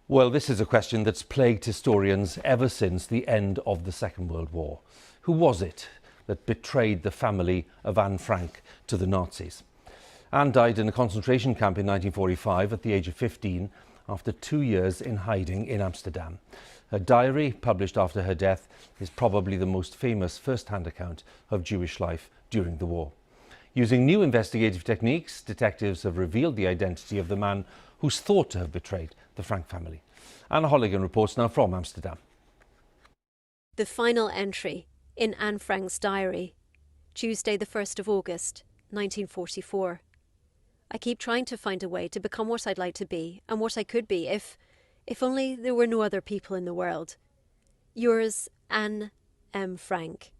Well, this is a question that's plagued historians ever since the end of the Second World War. Who was it that betrayed the family of Anne Frank to the Nazis? Anne died in a concentration camp in 1945 at the age of 15 after 2 years in hiding in Amsterdam. Her diary, published after her death, is probably the most famous first-hand account of Jewish life during the war. Using new investigative techniques, detectives have revealed the identity of the man who's thought to have betrayed the Frank family. Anna Holligan reports now from Amsterdam. The final entry in Anne Frank's diary, Tuesday the 1st of August, 1944. I keep trying to find a way to become what I'd like to be and what I could be if only there were no other people in the world. Yours, Anne M. Frank.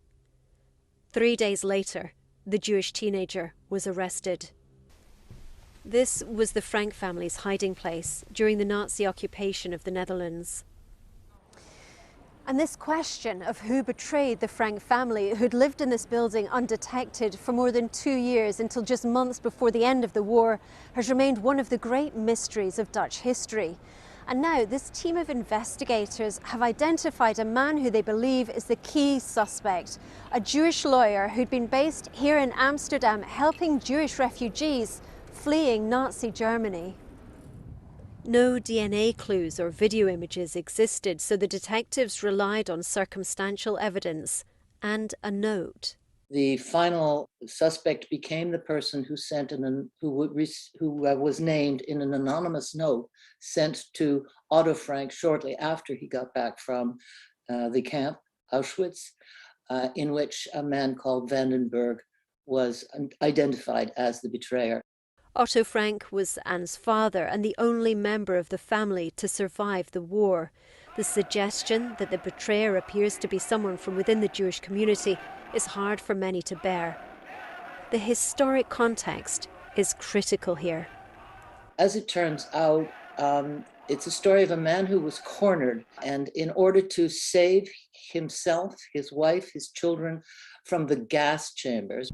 3 days later, the Jewish teenager was arrested. This was the Frank family's hiding place during the Nazi occupation of the Netherlands. And this question of who betrayed the Frank family, who'd lived in this building undetected for more than 2 years until just months before the end of the war, has remained one of the great mysteries of Dutch history. And now this team of investigators have identified a man who they believe is the key suspect, a Jewish lawyer who'd been based here in Amsterdam helping Jewish refugees fleeing Nazi Germany. No DNA clues or video images existed, so the detectives relied on circumstantial evidence and a note. The final suspect became the person who was named in an anonymous note sent to Otto Frank shortly after he got back from the camp, Auschwitz, in which a man called Vandenberg was identified as the betrayer. Otto Frank was Anne's father and the only member of the family to survive the war. The suggestion that the betrayer appears to be someone from within the Jewish community is hard for many to bear. The historic context is critical here. As it turns out, it's a story of a man who was cornered, and in order to save himself, his wife, his children from the gas chambers.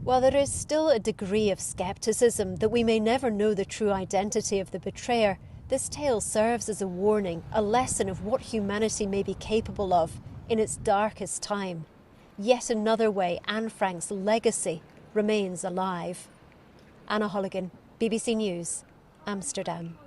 While there is still a degree of scepticism that we may never know the true identity of the betrayer, this tale serves as a warning, a lesson of what humanity may be capable of in its darkest time. Yet another way Anne Frank's legacy remains alive. Anna Holligan, BBC News, Amsterdam.